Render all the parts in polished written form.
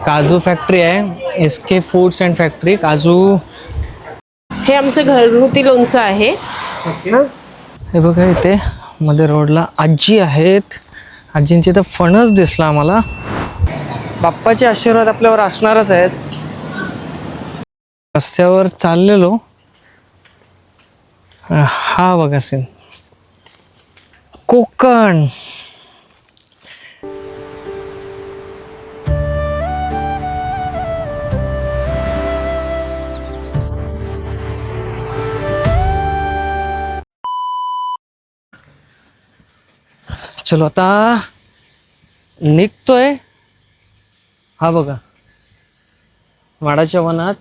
काजू फॅक्टरी आहे, SK foods and factory काजू. हे आमचं घरगुती लोणचं आहे. हे बघा इथे मध्ये रोडला आजी आहेत. आजींचे तर फणस दिसला आम्हाला. बाप्पाचे आशीर्वाद आपल्यावर असणारच आहेत. रस्त्यावर चाललेलो, हा बघा सीन कोकण. चलो आता निघतोय. हा बघा वाडाच्या वनात,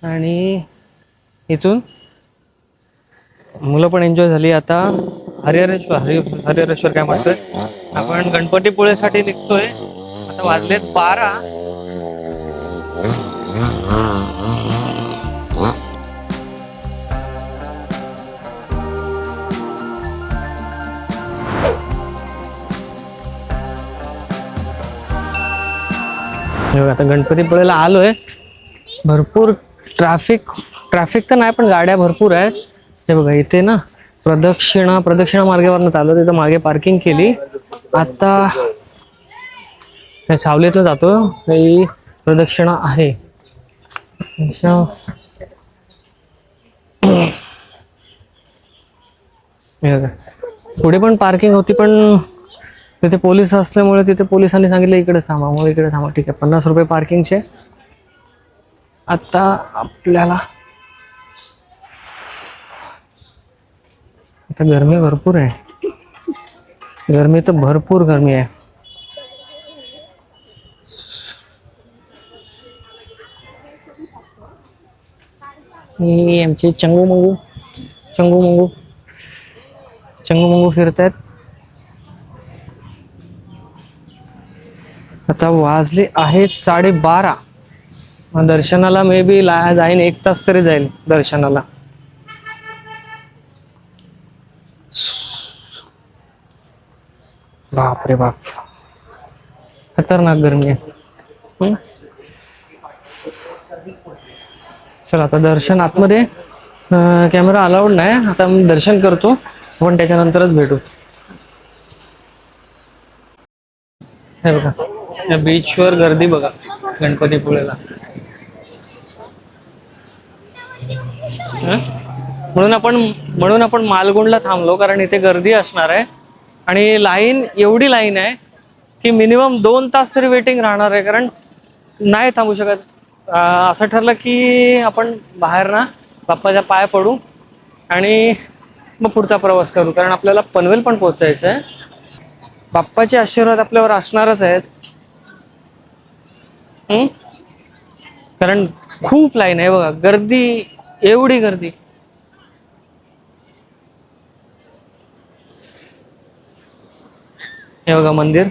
आणि इथून मुलं पण एन्जॉय झाली. आता हरिहरेश्वर काय म्हणतोय आपण, गणपतीपुळेसाठी निघतोय. आता वाजलेत 12. आता गणपतीपुळेला आलोय. भरपूर ट्रॅफिक तर नाही, पण गाड्या भरपूर आहेत. हे बघा इथे ना प्रदक्षिणा मार्गावरनं चालू, तिथं मागे पार्किंग केली. आता सावलीतनं जातो. ही प्रदक्षिणा आहे. पुढे पण पार्किंग होती, पण तिथे पोलीस असल्यामुळे तिथे पोलिसांनी सांगितलं इकडे थांबा, मग इकडे थांबा. ठीक आहे, 50 रुपये पार्किंगचे. आता आपल्याला आता गरमी भरपूर आहे. गरमी तर भरपूर गरमी आहे. ही आमचे चंगू मंगू फिरत आहेत. आता वाजले आहे 12:30. दर्शनाला मे बी जाईन 1 तास तरी जाईल दर्शनाला. बाप रे बाप, खतरनाक गरमी आहे. चला आता दर्शन आतमध्ये, कॅमेरा अलाउड नाही. आता मी दर्शन करतो, पण त्याच्यानंतरच भेटू. हे बघा या बीचवर गर्दी बघा गणपतीपुळेला. म्हणून आपण मालगुंडला थांबलो, कारण इथे गर्दी असणार आहे. आणि एवढी लाईन आहे की मिनिमम 2 तास तरी वेटिंग राहणार आहे, कारण नाही थांबू शकत. असं ठरलं की आपण बाहेर ना बाप्पाच्या पाया पडू आणि मग पुढचा प्रवास करू, कारण आपल्याला पनवेल पण पोहोचायचं आहे. बाप्पाचे आशीर्वाद आपल्यावर असणारच आहेत. कारण खूप लाईन आहे बघा, गर्दी, एवढी गर्दी. हे बघा मंदिर.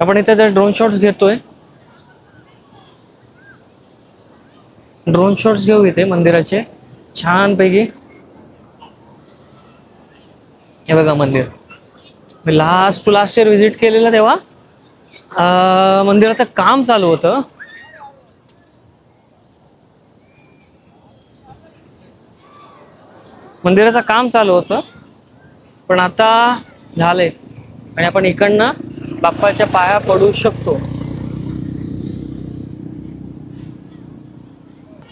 आपण इथे ड्रोन शॉट्स घेतोय. ड्रोन शॉट्स घेऊ इथे मंदिराचे छान पैकी. हे बघा मंदिर. मी लास्ट इयर व्हिजिट केलेलं, तेव्हा मंदिराचं काम चालू होतं. पण आता झालंय, आणि आपण इकडनं बाप्पाच्या पाया पडू शकतो.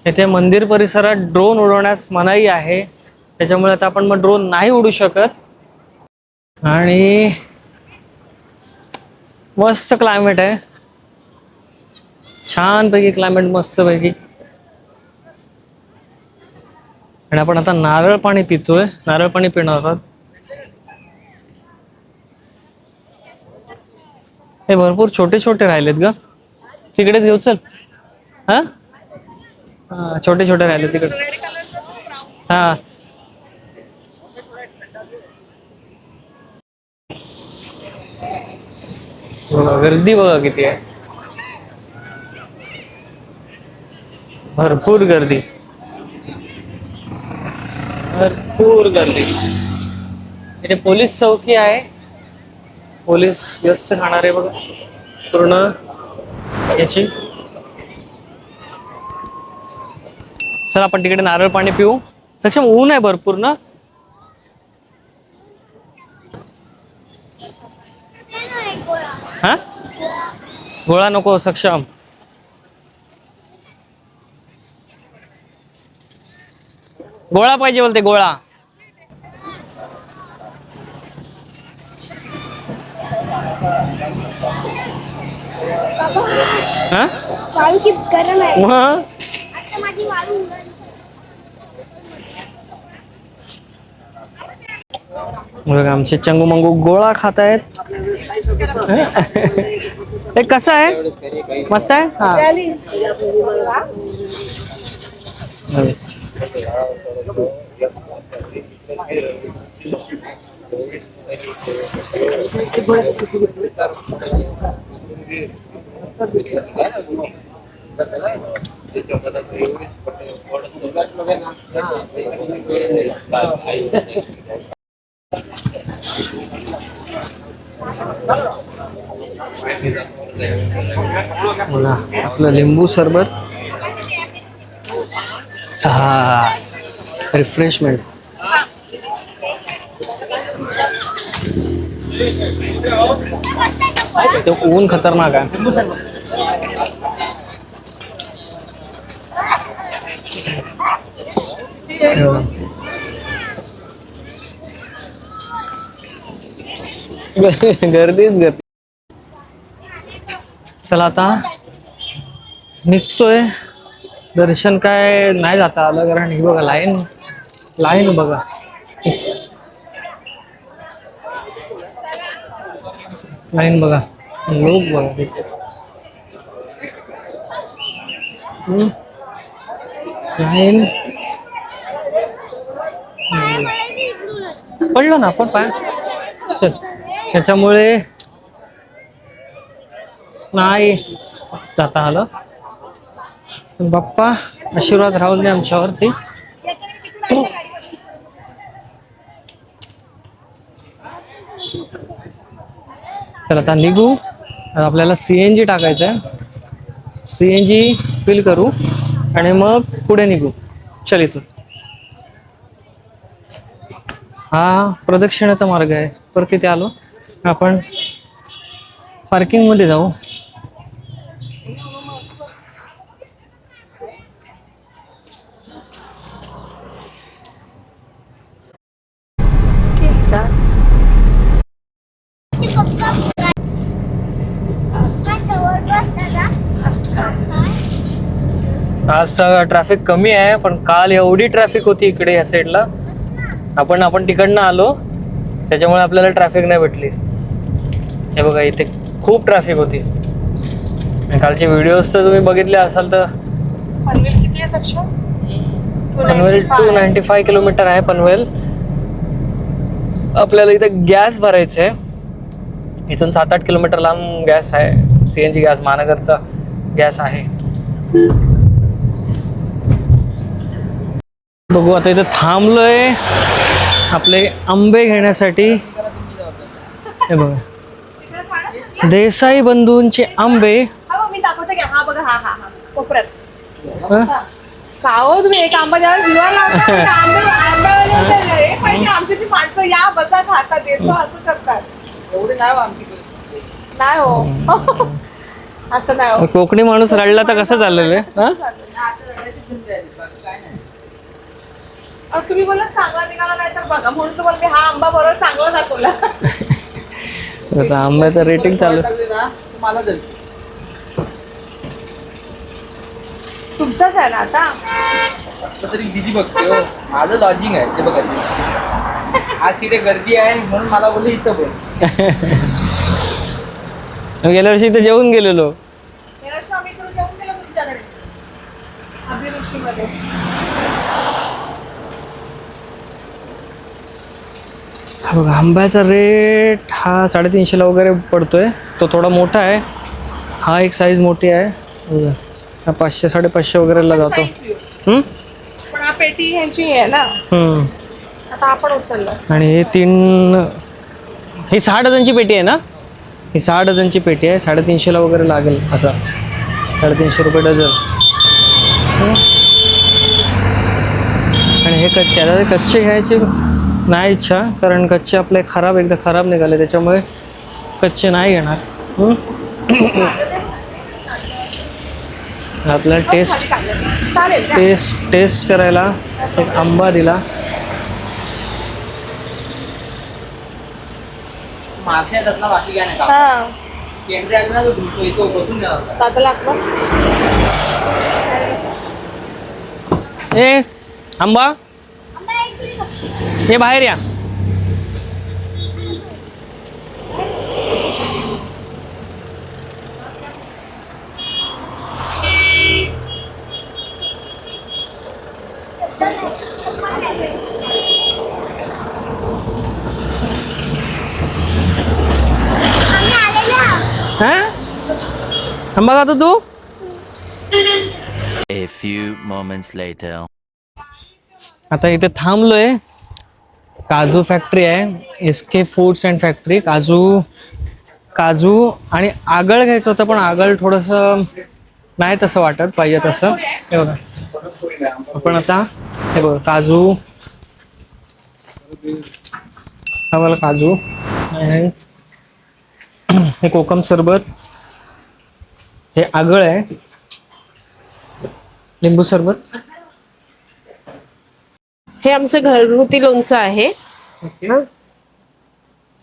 इथे मंदिर परिसरात ड्रोन उडवण्यास मनाई आहे, त्याच्यामुळे आता आपण मग ड्रोन नाही उडू शकत. आणि मस्त क्लायमेट आहे, छान पैकी क्लायमेट, मस्त पैकी. आणि आपण आता नारळ पाणी पितोय, नारळ पाणी पिणार आहोत. हे भरपूर छोटे छोटे राहिलेत ग, तिकडेच घेऊ. चल. हा, छोटे छोटे राहिले तिकडे. हा, गर्दी बघा किती आहे, भरपूर गर्दी. इथे पोलीस चौकी आहे, पोलीस गस्त खाणार आहे बघा पूर्ण. याची. चला आपण तिकडे नारळ पाणी पिऊ. सक्षम ऊन आहे भरपूर ना. हा गोळा नको सक्षम. गोळा पाहिजे बोलते गोळा. हा वाळू की गरम आहे. मग आता माझी वाळू उघडली. बघा आमचे चंगू मंगू गोळा खात आहेत. हे कसं आहे मस्त आहे. हा बोला आपलं लिंबू सरबत. हा रिफ्रेशमेंट. तो ऊन खतरनाक आहे. गर्दीच गर्दी. चला आता निघतोय. दर्शन काय नाही जाता आलं कारण ही बघा लाईन लाईन बघा. लाईन बघा लोक बघा तिथे. लाईन पडलो ना आपण पाय. चल त्याच्यामुळे नाही जाता आलं. बाप्पा आशीर्वाद राहून दे आमच्यावरती. चला आता निघू. आपल्याला CNG टाकायचं आहे. CNG फिल करू आणि मग पुढे निघू. चल इथून हा प्रदक्षिणाचा मार्ग आहे. परत तिथे आलो आपण पार्किंग मध्ये जाऊ. आज ट्रॅफिक कमी आहे पण काल एवढी ट्रॅफिक होती इकडे या साईडला. आपण तिकडनं आलो त्याच्यामुळे आपल्याला ट्रॅफिक नाही भेटली. हे बघा इथे खूप ट्रॅफिक होती. कालचे व्हिडिओज तर तुम्ही बघितले असाल तर. पनवेल किती आहे सक्षम? पनवेल 295 किलोमीटर आहे पनवेल. आपल्याला इथे गॅस भरायचं आहे. इथून 7-8 किलोमीटर लांब गॅस आहे. CNG गॅस महानगरचा गॅस आहे. बघू आता इथं थांबलोय आपले आंबे घेण्यासाठी. हे बघा देसाई बंधूंचे आंबे. मी दाखवते की हा बघा हा हा हा कोपऱ्यात. हं? सावध तुम्ही एक आंबा द्यायला जीवा लावता. आंबे पाहिजे आमची ती माणसं या बसा खाता देतो असं करतात. एवढे नाही हो आमची. नाही हो असं नाही हो. कोकणी माणूस रडला तर कसं चाललेलं आहे. तुम्ही बोलत चांगला निघाला नाही तर बघा म्हणून तुम्हाला मी हा आंबा बरोबर चांगला दाखवला. आता आंब्याचं रेटिंग चालू. तुमचाच आहे ना आता. असलं तरी बिझी बघते हो. माझं लॉजिंग आहे ते बघा. आज तिथे गर्दी आहे म्हणून मला बोलले इथं बस. गेल्या वर्षी इथे जेवून गेलेलो. आम्ही इकडे जेवून गेलो तुमच्याकडे अभिरुचीमध्ये. हा बघा आंब्याचा रेट हा 350 वगैरे पडतोय. तो थोडा मोठा आहे. हा एक साईज मोठी आहे. बघा हा 500-550 वगैरेला जातो. पण हा पेटी ह्यांची आहे ना. आता आपण उचलला. आणि हे 3 ही 6 डझनची पेटी आहे ना. ही 6 डझनची पेटी आहे. 350 वगैरे लागेल असं. 350 रुपये डझन. आणि हे कच्चे, आता ते कच्चे घ्यायचे नाही इच्छा, कारण कच्चे आपले एकदा खराब निघाले, त्याच्यामुळे कच्चे नाही घेणार. आपल्याला चालेल. टेस्ट करायला एक आंबा दिला. मासे येतात ना, बाकी काय नाही. हा केंद्र आले ना, तो धुतो इथं बसून घ्यावा. दादा लागतो. ए आंबा, हे बाहेर या. हा आंबा खातो तू? A few moments later. आता इथे थांबलोय. काजू फॅक्टरी आहे, SK फूड्स अँड फॅक्टरी. काजू आणि आगळ घ्यायचं होतं, पण आगळ थोडंसं नाही तसं वाटत पाहिजे तसं. हे बघा, आपण आता हे बघा काजू, हा मला काजू, हे कोकम सरबत, हे आगळ आहे, लिंबू सरबत. हे आमचं घरगुती लोणचं आहे. हा.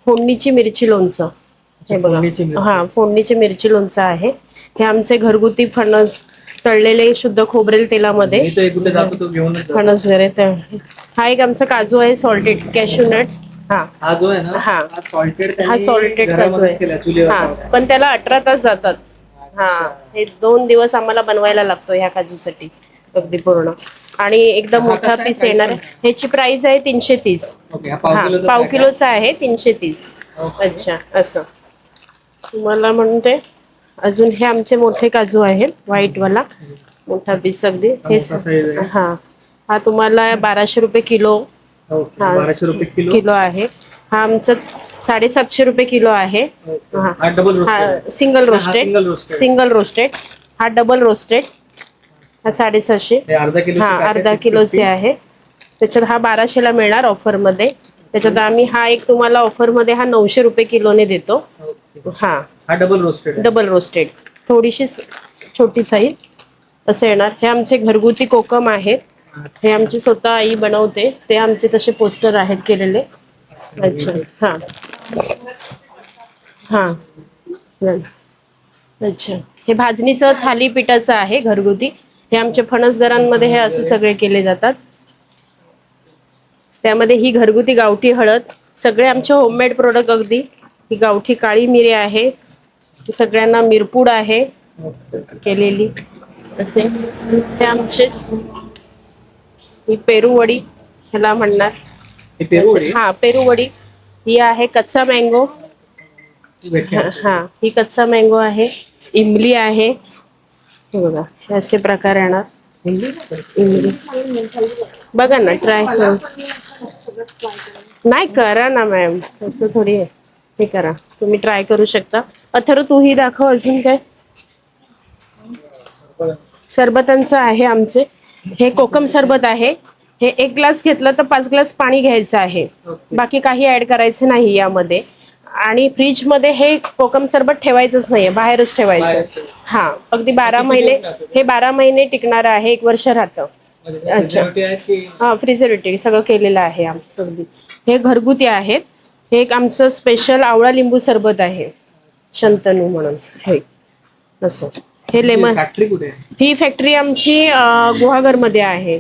फोडणीची मिरची लोणचं. हे बघा, हा फोडणीची मिरची लोणचं आहे. हे आमचे घरगुती फणस तळलेले शुद्ध खोबरेल तेलामध्ये फणस वगैरे. हा एक आमचा काजू आहे, सॉल्टेड कॅश्यू नट्स. हा जो आहे ना, हा सॉल्टेड हा सॉल्टेड काजू आहे. हा पण त्याला 18 तास जातात. हा हे 2 दिवस आम्हाला बनवायला लागतो ह्या काजूसाठी अगदी पूर्ण. आणि एकदम मोठा पीस येणार आहे. ह्याची प्राइस आहे 330. हा पाव किलोचा आहे 330. अच्छा असं तुम्हाला म्हणते. अजून हे आमचे मोठे काजू आहेत, व्हाईट वाला मोठा पीस अगदी. हे हा तुम्हाला 1200 रुपये किलो. 1200 रुपये किलो आहे. हा आमचं 750 रुपये किलो आहे. हा सिंगल रोस्टेड. हा डबल रोस्टेड. हा 750. हा अर्धा किलोचे आहे. त्याच्यात हा 1200ला मिळणार ऑफर मध्ये. त्याच्यात आम्ही हा एक तुम्हाला ऑफर मध्ये हा 900 रुपये किलोने देतो. हा डबल रोस्टेड थोडीशी छोटी साईज असं येणार. हे आमचे घरगुती कोकम आहेत. हे आमची स्वतः आई बनवते. ते आमचे तसे पोस्टर आहेत केलेले. अच्छा हा हा अच्छा. हे भाजणीचं थालीपीठाचं आहे घरगुती. हे आमच्या फणसगरांमध्ये हे असे सगळे केले जातात. त्यामध्ये ही घरगुती गावठी हळद, सगळे आमचे होममेड प्रोडक्ट अगदी. ही गावठी काळी मिरी आहे, सगळ्यांना मिरपूड आहे केलेली असे. हे आमचे ही पेरूवडी ह्याला म्हणणार. हा पेरूवडी. ही आहे कच्चा मँगो. हा ही कच्चा मँगो आहे. इमली आहे. हे बघा हे असे प्रकार येणार. इमली बघा ना, ट्राय करून. नाही करा ना मॅम, असं थोडी आहे. हे करा, तुम्ही ट्राय करू शकता. अथर्व तूही दाखव अजून काय. सरबतांचं आहे आमचे. हे कोकम सरबत आहे. हे 1 ग्लास घेतलं तर 5 ग्लास पाणी घ्यायचं आहे. बाकी काही ऍड करायचं नाही यामध्ये. आणि फ्रीज मध्ये हे कोकम सरबत ठेवायचंच नाहीये, बाहेरच ठेवायचं. हा अगदी 12 महिने. हे 12 महिने टिकणार आहे, 1 वर्ष राहतं. अच्छा हा प्रिझर्वेटिव्ह सगळं केलेलं आहे अगदी. हे घरगुती आहेत. हे एक आमचं स्पेशल आवळा लिंबू सरबत आहे, शंतनू म्हणून. हे असं. हे लेमन. ही फॅक्टरी आमची गुहागरमध्ये आहे,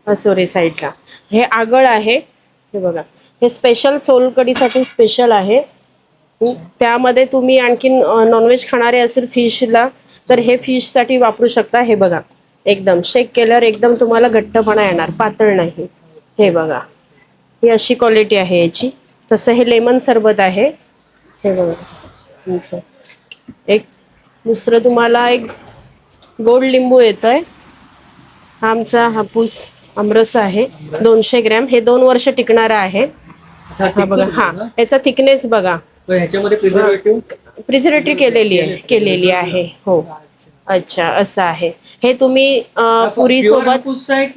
असोरे साईडला. हे आगळ आहे. हे बघा हे स्पेशल सोलकडीसाठी स्पेशल आहे. त्यामध्ये तुम्ही आणखीन नॉनव्हेज खाणारे असेल फिशला तर हे फिशसाठी वापरू शकता. हे बघा एकदम शेक केल्यावर एकदम तुम्हाला घट्टपणा येणार, पातळ नाही. हे बघा ही अशी क्वालिटी आहे याची. तसं हे लेमन सरबत आहे. हे बघा तुमचं एक दुसरं तुम्हाला एक गोड लिंबू येतोय. हा आमचा हापूस आमरस आहे 200 ग्रॅम. हे 2 वर्ष टिकणार आहे. हा बघा हा याचा थिकनेस बघा. ह्याच्यामध्ये प्रिझर्वेटिव्ह केलेली आहे. हो अच्छा असं आहे. हे तुम्ही पुरी Pure सोबत हापूसचं आहे की-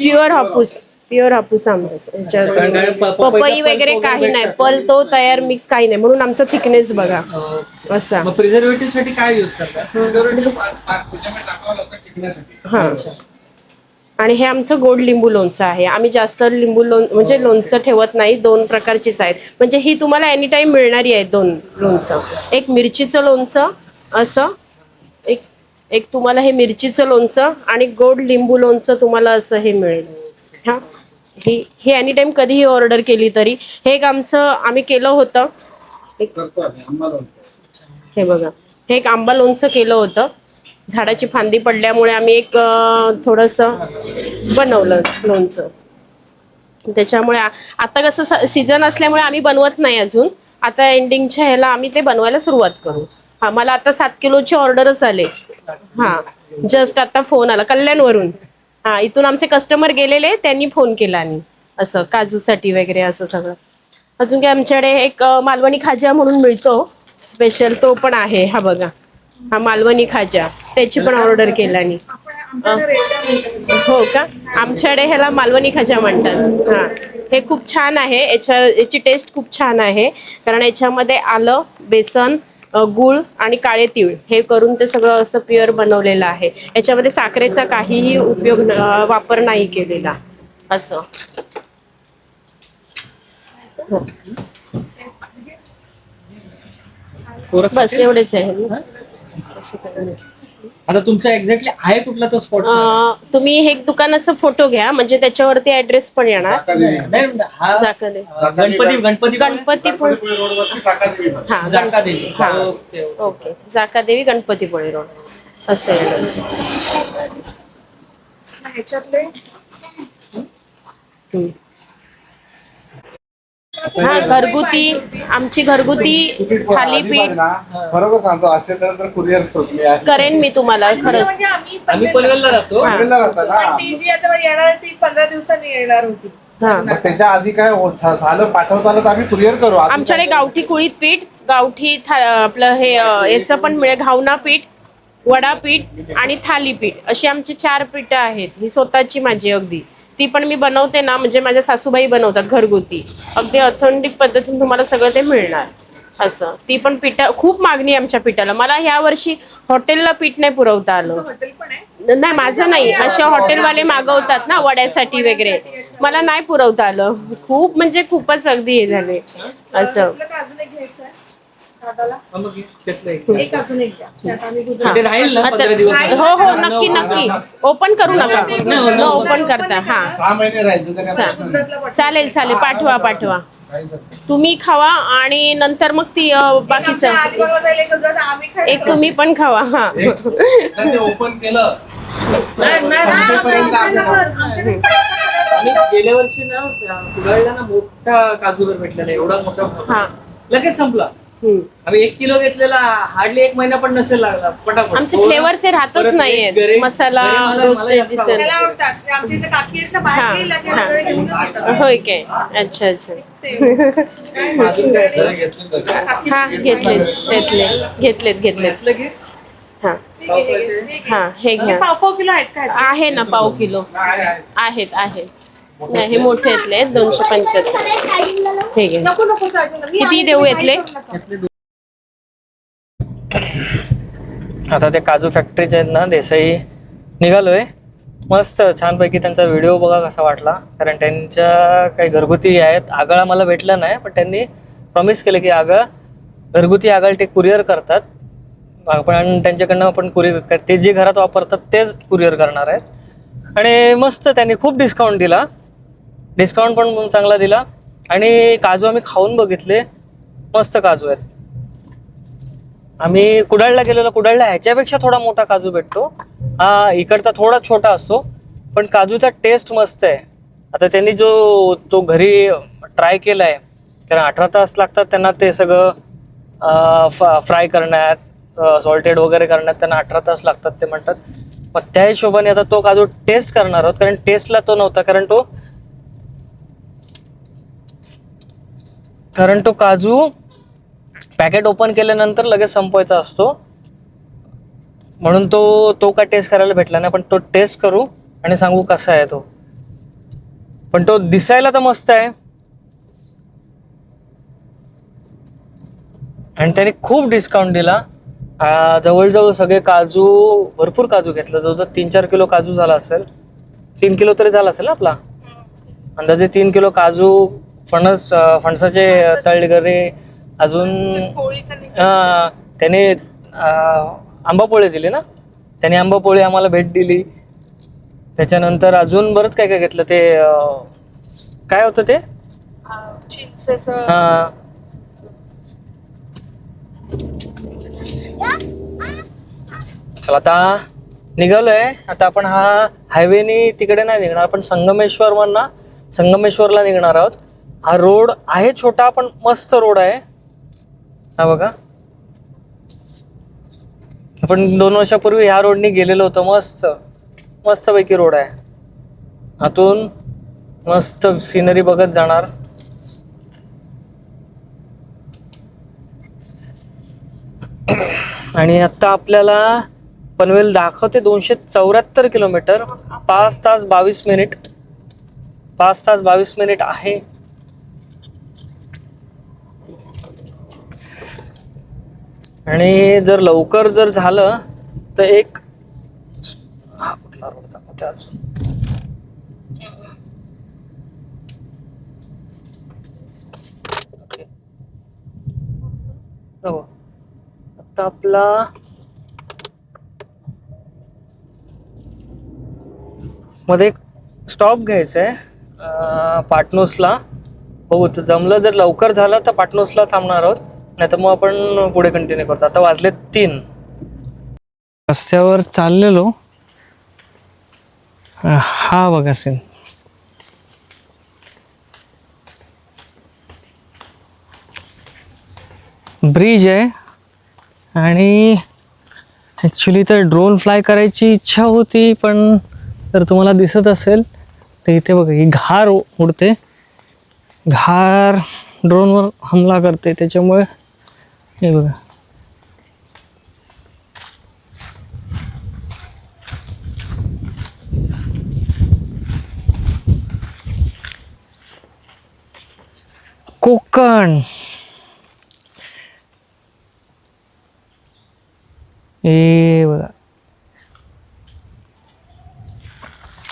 प्युअर हापूस आंबरस याच्यावर कारण काय पपई पपईचा वगैरे पल्प काही नाही, भेटतात. पल तो तयार मिक्स काही नाही, म्हणून आमचा थिकनेस बघा असा. मग प्रिझर्वेटिव्ह साठी काय यूज करतात? हा. आणि हे आमचं गोड लिंबू लोणचं आहे. आम्ही जास्त लिंबू म्हणजे लोणचं ठेवत नाही, 2 प्रकारचीच आहेत. म्हणजे ही तुम्हाला एनी टाइम मिळणारी आहेत 2 लोणचं. एक मिरचीचं लोणचं असं, एक तुम्हाला हे मिरचीचं लोणचं आणि गोड लिंबू लोणचं तुम्हाला असं हे मिळेल. हा, ही एनी टाइम कधीही ऑर्डर केली तरी. हे एक आमचं आम्ही केलं होतं, हे बघा, हे एक आंबा लोणचं केलं होतं. झाडाची फांदी पडल्यामुळे आम्ही एक थोडंसं बनवलं लोणचं. त्याच्यामुळे आता कसं सीझन असल्यामुळे आम्ही बनवत नाही अजून. आता एंडिंगच्या ह्याला आम्ही ते बनवायला सुरुवात करू. हा, मला आता 7 किलोची ऑर्डरच आले. हा, जस्ट आता फोन आला कल्याणवरून. हा, इथून आमचे कस्टमर गेलेले, त्यांनी फोन केला आणि असं काजूसाठी वगैरे असं सगळं. अजून काय आमच्याकडे एक मालवणी खाजा म्हणून मिळतो स्पेशल, तो पण आहे. हा बघा, हा मालवणी खाजा, त्याची पण ऑर्डर केला आणि हो का, आमच्याकडे ह्याला मालवणी खाजा म्हणतात. हा, हे खूप छान आहे. याची टेस्ट खूप छान आहे, कारण याच्यामध्ये आलं, बेसन, गूळ आणि काळे तीळ हे करून ते सगळं असं प्युअर बनवलेलं आहे. याच्यामध्ये साखरेचा काहीही वापर नाही केलेला असं. बस एवढेच आहे. आता तुमचा एक्झॅक्टली आहे कुठला तो स्पॉट? तुम्ही हे दुकानाचा फोटो घ्या, म्हणजे त्याच्यावरती ऍड्रेस पण येणार. जाकादेवी. गणपतीपुळे हा, जाकादेवी. हा, ओके. ओके, जाकादेवी गणपतीपुळे रोड असं आहे. ह्याच्यातले हा, घरगुती आमची घरगुती थालीपीठ बरोबर सांगतो, असेल तर कुरिअर करेन मी तुम्हाला खरंच. म्हणजे आम्ही आम्ही पनवेलला राहतो. हा. पण ती जी आता येणार ती 15 दिवसांनी येणार होती. हा, त्याच्या आधी काय झालं पाठवता आलं तर आम्ही कुरिअर करू. आमच्याकडे गावठी कुळीत पीठ, गावठी आपलं हे याचं पण मिळेल, घावना पीठ, वडापीठ आणि थालीपीठ अशी आमची 4 पीठं आहेत. ही स्वतःची माझी अगदी, ती पण मी बनवते ना, म्हणजे माझ्या सासूबाई बनवतात घरगुती, अगदी ऑथेंटिक पद्धतीने तुम्हाला सगळं ते मिळणार असं. ती पण पिठं खूप मागणी आहे आमच्या पिठाला. मला ह्या वर्षी हॉटेलला पीठ नाही पुरवता आलं. हॉटेल पण आहे. नाही, माझं नाही, असे हॉटेलवाले मागवतात ना वड्यासाठी वगैरे, मला नाही पुरवता आलं. खूप म्हणजे खूपच अगदी हे झाले असं. आपल्याला अजून एक घ्यायचं आहे दादाला. हा, मग घेतलं एक. एक अजून एक द्या. त्यात आम्ही दूध- ते राहील ना 15 दिवस? हो हो, नक्की नक्की. ओपन करू नका, ओपन करता. हा, 6 महिने राहायचं तर काय प्रश्न नाही. दुधातला पटकन. चालेल चालेल, पाठवा पाठवा. काहीच हरकत नाही. तुम्ही खावा आणि नंतर मग ती बाकीचं आमच्या अलिबागला जायला एक दुधात आम्ही खायचं. एक तुम्ही पण खावा. हा, एकदा ते ओपन केलं संपेपर्यंत आपल्याला आमच्याकडे आम्ही गेल्या वर्षी ना कुडाळला ना मोठा काजूगर भेटलेला, एवढा मोठा हा. लगेच संपला. आम्ही 1 किलो घेतलेला, हार्डली 1 महिना पण नसेल लागला, पटापट. आमचे फ्लेवरचे राहतच नाहीये, मसाला रोस्टेड. त्याला आवडतात. ते आमच्या इथे काकी आहेत ना, बाहेर गेला की आपल्याला घेऊनच येतात. होय काय, अच्छा अच्छा. जरी घेतलं तर हा, घेतलेत. हा हा, हे घ्या. पाव किलो आहेत काय? आहे ना, पाव किलो आहेत. नाही, हे मोठे येतले 275. हे घ्या. नको नको चालतं ना. मी किती आहे, देऊ तुम्ही यातले? काही करू नका. आता ते काजू फॅक्टरीचे आहेत ना, देसाई निघालोय. मस्त छानपैकी त्यांचा व्हिडिओ बघा कसा वाटला, कारण त्यांच्या काही घरगुती आहेत. आगळा मला भेटला नाही, पण त्यांनी प्रॉमिस केलं की घरगुती आगळ ते कुरिअर करतात. आपण त्यांच्याकडनं आपण कुरिअर, ते जे घरात वापरतात तेच कुरिअर करणार आहेत. आणि मस्त त्यांनी खूप डिस्काउंट पण चांगला दिला. आणि काजू आम्ही खाऊन बघितले, मस्त काजू आहेत. आम्ही कुडाळला गेलेलो, कुडाळला ह्याच्यापेक्षा थोडा मोठा काजू भेटतो. हा, इकडचा थोडा छोटा असतो, पण काजूचा टेस्ट मस्त आहे. आता त्यांनी तो घरी ट्राय केलाय, कारण 18 तास लागतात त्यांना ते सगळं फ्राय करण्यात, सॉल्टेड वगैरे करण्यात त्यांना 18 तास लागतात ते म्हणतात. मग त्या हिशोबाने आता तो काजू टेस्ट करणार आहोत, कारण टेस्टला तो नव्हता, कारण तो काजू पॅकेट ओपन केल्यानंतर लगेच संपवायचा असतो. म्हणून तो काय टेस्ट करायला भेटला नाही, पण तो टेस्ट करू आणि सांगू कसा आहे तो. पण तो दिसायला तर मस्त आहे आणि त्याने खूप डिस्काउंट दिला. जवळजवळ सगळे काजू, भरपूर काजू घेतला, जवळजवळ 3-4 किलो काजू झाला असेल. 3 किलो तरी झाला असेल ना आपला अंदाजे. 3 किलो काजू, फणसाचे तळगरे, अजून त्याने आंबापोळे दिले ना, त्याने आंबापोळे आम्हाला भेट दिली. त्याच्यानंतर अजून बरंच काय काय घेतलं. ते काय होतं ते चिंचेचं. चला आता निघालोय. आता आपण हा हायवेनी तिकडे नाही निघणार, आपण संगमेश्वरला निघणार आहोत. हा रोड आहे छोटा पण मस्त रोड आहे. हा बघा, आपण 2 वर्षापूर्वी ह्या रोडनी गेलेलो होतो. मस्त पैकी रोड आहे. आतून मस्त सिनरी बघत जाणार. आणि आता आपल्याला पनवेल दाखवते 274 किलोमीटर, 5 तास 22 मिनिट. 5 तास 22 मिनिट आहे. आणि जर लवकर जर झालं तर एक कुठला रोड दाखवते अजून. हो, आता आपला मध्ये एक स्टॉप घ्यायचा आहे पाटणूसला. बघू तर जमलं, जर लवकर झालं तर पाटणूसला थांबणार आहोत, नाही तर मग आपण पुढे कंटिन्यू करतो. आता वाजले 3. रस्त्यावर चाललेलो. हा बघा सीन. ब्रिज आहे आणि ॲक्च्युली तर ड्रोन फ्लाय करायची इच्छा होती, पण जर तुम्हाला दिसत असेल तर इथे बघा ही घार उडते. घार ड्रोनवर हमला करते, त्याच्यामुळे हे बघा. कोकण हे बघा.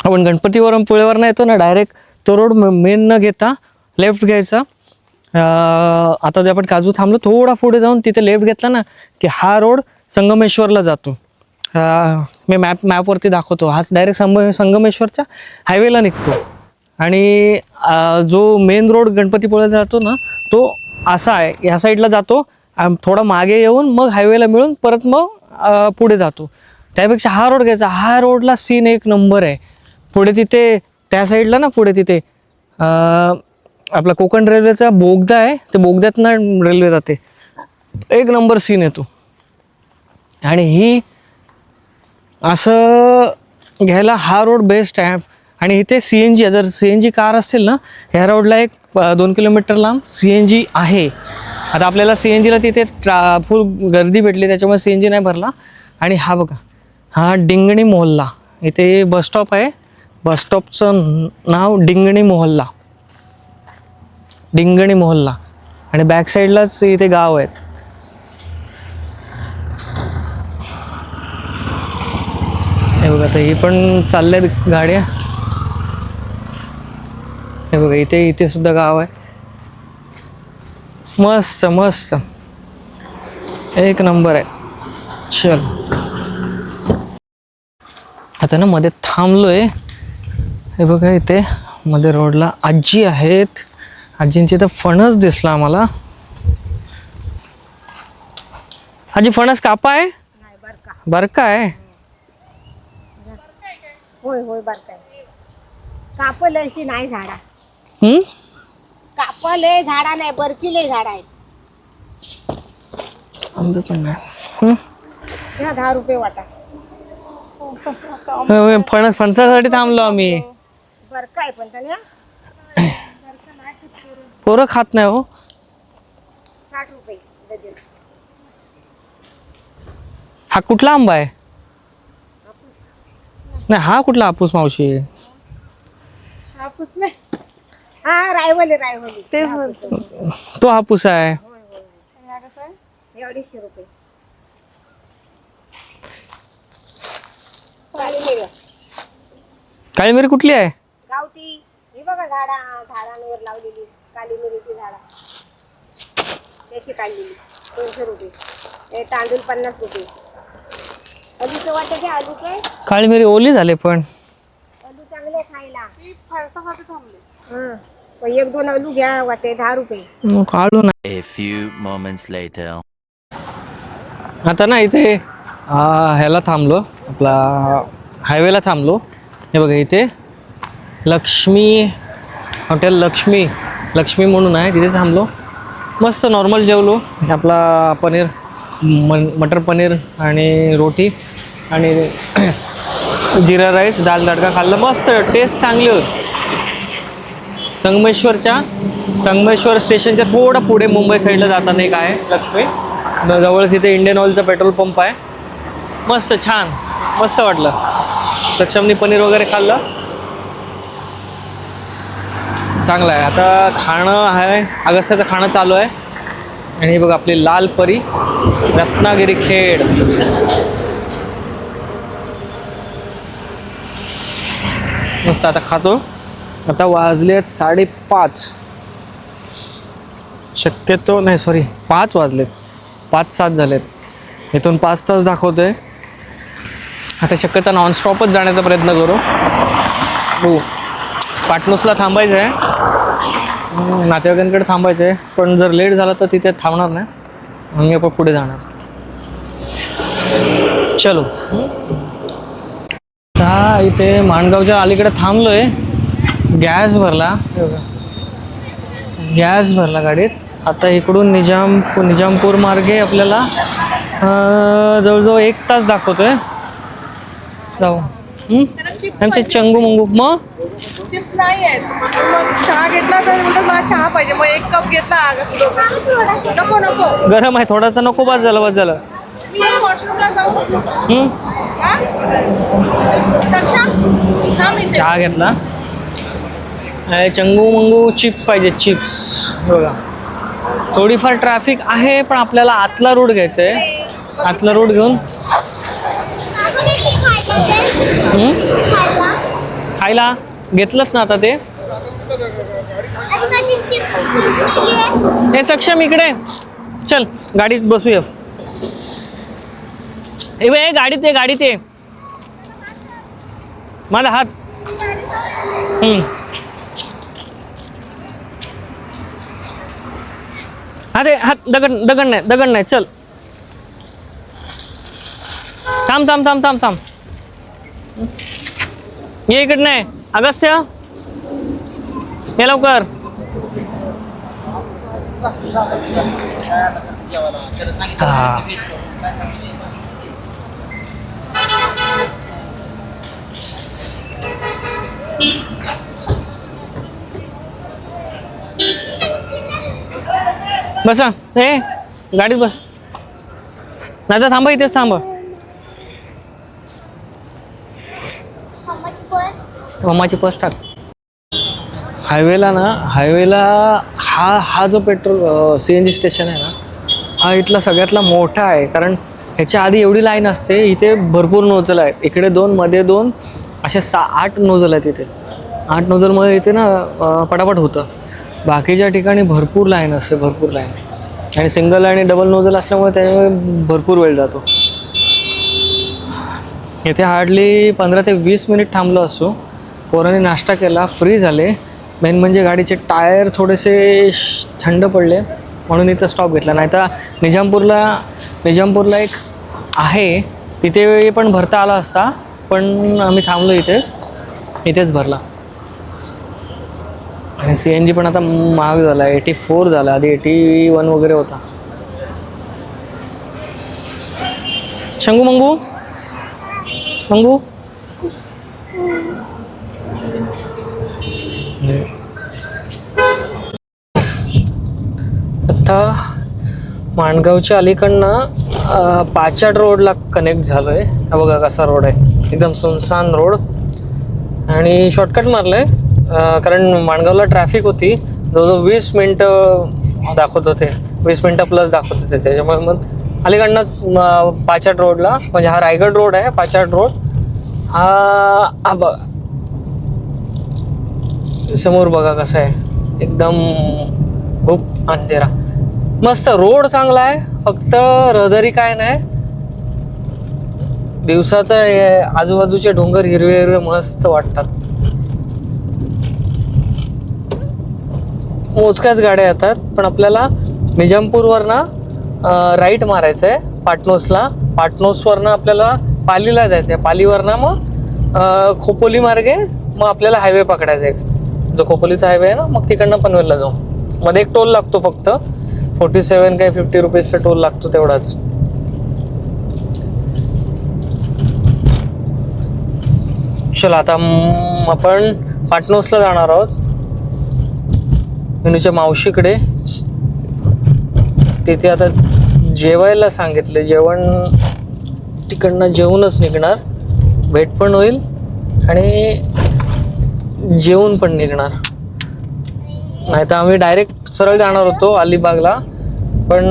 आपण गणपतीवरून पुळेवरनं येतो ना, डायरेक्ट तो रोड मेन न घेता लेफ्ट घ्यायचा. आता जे आपण काजू थांबलो थोडा पुढे जाऊन तिथे लेफ्ट घेतला ना की हा रोड संगमेश्वरला जातो. मी मॅपवरती दाखवतो. हाच डायरेक्ट संगमेश्वरच्या हायवेला निघतो. आणि जो मेन रोड गणपतीपुळेला जातो ना तो असा आहे, ह्या साईडला जातो, थोडा मागे येऊन मग हायवेला मिळून परत मग पुढे जातो. त्यापेक्षा हा रोड घ्यायचा. हा रोडला सीन एक नंबर आहे. पुढे तिथे त्या साईडला ना, पुढे तिथे आपला कोकण रेल्वेचा बोगदा आहे, ते बोगद्यातनं रेल्वे जाते. एक नंबर सीन येतो. आणि ही असं घ्यायला हा रोड बेस्ट आहे. आणि इथे CNG, जर CNG कार असेल ना, ह्या रोडला एक 2 किलोमीटर लांब CNG आहे. आता आपल्याला CNGला तिथे फुल गर्दी भेटली, त्याच्यामुळे CNG नाही भरला. आणि हा बघा, हा डिंगणी मोहल्ला. इथे बसस्टॉप आहे. बसस्टॉपचं नाव डिंगणी मोहल्ला. डिंगणी मोहल्ला. आणि बॅक साईडलाच इथे गाव आहेत. हे बघा, आता ही पण चालल्यात गाड्या. हे बघा, इथे सुद्धा गाव आहे. मस्त मस्त, एक नंबर आहे. चल आता ना मध्ये थांबलोय. हे बघा, इथे मध्ये रोडला आजी आहेत. आजींची तर फणस दिसला आम्हाला. आजी फणस कापा आहे? बरका आहे. होय होय बरं कापल अशी नाही झाडा. कापले झाडा नाही, बरकीले झाड आहेत. आंबे पण नाही. ह्या 10 रुपये वाटा. फणसासाठी थांबलो आम्ही. बरं काय पण त्याने पोरं खात नाही हो. 60 रुपये डझन. हा कुठला आंबा आहे? नाही हा कुठला हापूस मावशी आहे? हापूस नाही हा रायवली रायवली तेच म्हणतो. तो हापूस आहे. हा कसं आहे? हे 250 रुपये. काळी मिरी कुठली आहे? गावठी ही बघा झाडांवर लावलेली काली मिरीची झाडा त्याची काढलेली 200 रुपये. हे तांदूळ 50 रुपये. आलूचं वाटत आहे आलू काय काळी मिरी ओली झाले पण आलू चांगले खायला. मी फणसासाठी थांबले. हं. पण 1-2 आलू घ्या वाटे 10 रुपये. काढू ना. A few moments later. आता ना इथे ह्याला थांबलो, आपला हायवेला थांबलो. हे बघा इथे लक्ष्मी हॉटेल लक्ष्मी म्हणून आहे, तिथे थांबलो. मस्त नॉर्मल जेवलो. आपला पनीर मटर पनीर आणि रोटी आणि जिरा राईस दाल तडका खाल्लं. मस्त टेस्ट चांगली होती. संगमेश्वर स्टेशनच्या थोडं पुढे मुंबई साईडला जाताना एक आहे लक्ष्मी. जवळच इथे इंडियन ऑइलचा पेट्रोल पंप आहे. मस्त छान मस्त वाटलं. सक्षमनी पनीर वगैरे खाल्लं. चांगलं आहे. आता खाणं आहे, अगस्त्याचं खाणं चालू आहे. आणि हे बघा आपली लाल परी रत्नागिरी खेड. मस्त आता खातो. आता वाजले आहेत 5:30. शक्यतो नाही, सॉरी 5 वाजलेत, 5-7 झालेत. इथून 5 तास दाखवतोय. आता शक्यतो नॉनस्टॉपच जाण्याचा प्रयत्न करू. हो, पाटणूसला थांबायचं आहे, नातेवाईकांकडे थांबायचं आहे. पण जर लेट झाला तर तिथे थांबणार नाही, आम्ही आपण पुढे जाणार. चलो. आता इथे माणगावच्या अलीकडे थांबलो आहे. गॅस भरला गाडीत. आता इकडून निजामपूर मार्गे आपल्याला जवळजवळ 1 तास दाखवतोय. जाऊ. आमचे चंगू मंगू. मग चिप्स नाही आहेत. मग चहा घेतला तर म्हणतात मला चहा पाहिजे. मग 1 कप घेतला. नको गरम आहे थोडासा. नको, बस झालं. मी वॉशरूमला जाऊ. चहा घेतला. चंगू मंगू चिप्स पाहिजे. चिप्स बघा. थोडीफार ट्रॅफिक आहे पण आपल्याला आतला रूट घ्यायचा आहे. आतला रूट घेऊन खायला घेतलंच ना आता ते. हे सक्षम इकडे चल, गाडीत बसूया. ए गाडीत ये. माझा हात. हात दगड नाही. चल थांब. ये इकडे नाही. अगस्त्य ये लवकर. बसा. ए गाडीत बस. नाही तर थांबा, इथेच थांबा. मम्माची पर्स टाक. हायवेला हा जो पेट्रोल CNG स्टेशन आहे ना, हा इथला सगळ्यातला मोठा आहे. कारण ह्याच्या आधी एवढी लाईन असते. इथे भरपूर नोजल आहेत. इकडे 2 मध्ये 2 असे 8 नोजल आहेत. इथे 8 नोजलमध्ये इथे ना पटापट होतं. बाकीच्या ठिकाणी भरपूर लाईन असते. आणि सिंगल आणि डबल नोजल असल्यामुळे त्यामुळे भरपूर वेळ जातो. इथे हार्डली 15 ते 20 मिनिट थांबलो असतो. पोरांनी नाश्ता केला, फ्री झाले. मेन म्हणजे गाडीचे टायर थोडेसे थंड पडले म्हणून इथं स्टॉप घेतला. नाही तर निजामपूरला एक आहे, तिथे पण भरता आला असता. पण आम्ही थांबलो इथेच भरला. आणि CNG पण आता महाग झाला. 84 झाला. आधी 81 वगैरे होता. शंगू मंगू आता माणगावच्या अलीकडनं पाचाड रोडला कनेक्ट झालोय. हा बघा कसा रोड आहे. एकदम सुनसान रोड आणि शॉर्टकट मारलंय कारण माणगावला ट्रॅफिक होती, जवळजवळ 20 मिनटं दाखवत होते, 20 मिनटं प्लस दाखवत होते. त्याच्यामुळे मग अलीकडनं पाचाड रोडला, म्हणजे हा रायगड रोड आहे, पाचाड रोड हा बघा समोर बघा कसं आहे, एकदम खूप अंधेरा. मस्त रोड चांगला आहे, फक्त रहदारी काय नाही. दिवसाचं आजूबाजूचे डोंगर हिरवे हिरवे मस्त वाटतात. मोजक्याच गाड्या येतात, पण आपल्याला निजामपूरवरनं राईट मारायचं आहे पाटनोसला. पाटनोसवरनं आपल्याला पालीला जायचं आहे, पालीवरनं मग खोपोली मार्गे मग आपल्याला हायवे पकडायचा आहे, जो खोपोलीचा हायवे आहे ना, मग तिकडनं पनवेलला जाऊ. मध्ये एक टोल लागतो फक्त 47 काय 50 रुपीजचा टोल लागतो तेवढाच. चला आता आपण पाटनोसला जाणार आहोत, विनूच्या मावशीकडे. तिथे आता जेवायला सांगितलं, जेवण तिकडनं जेवूनच निघणार, भेट पण होईल आणि जेवून पण निघणार. नाही तर आम्ही डायरेक्ट सरळ जाणार होतो अलिबागला, पण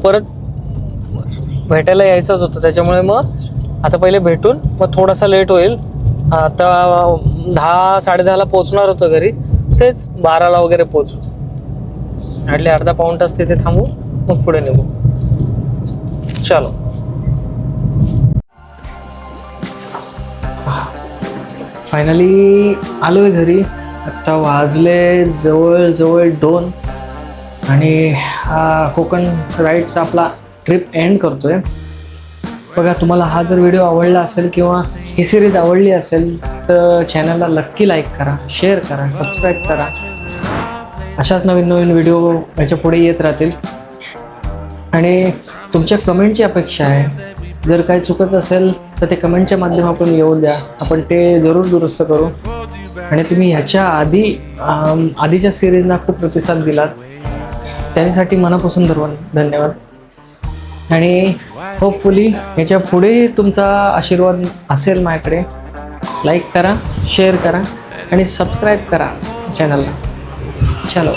परत भेटायला यायचंच होतं, त्याच्यामुळे मग आता पहिले भेटून मग थोडासा लेट होईल. आता 10-10:30ला पोचणार होतं घरी, तेच 12ला वगैरे पोचू. हार्डली अर्धा पाऊण तास तिथे थांबू, मग पुढे निघू. चलो. फायनली आलो आहे घरी. आत्ता वाजले जवळ 2 आणि कोकण राईडचा आपला ट्रिप एंड करतोय. बघा, तुम्हाला हा जर व्हिडिओ आवडला असेल किंवा ही सिरीज आवडली असेल तर चॅनलला नक्की लाईक करा, शेअर करा, सबस्क्राईब करा. अशाच नवीन व्हिडिओ याच्या पुढे येत राहतील. आणि तुमच्या कमेंटची अपेक्षा आहे. जर काही चुकत असेल तर ते कमेंटच्या माध्यमातून येऊन द्या, आपण ते जरूर दुरुस्त करू. आणि तुम्ही ह्याच्या आधीच्या सिरीजला खूप प्रतिसाद दिलात, त्यासाठी मनापासून धन्यवाद. आणि होपफुली याच्या पुढे तुमचा आशीर्वाद असेल माझ्याकडे. लाईक करा, शेअर करा आणि सबस्क्राईब करा चॅनलला. चलो.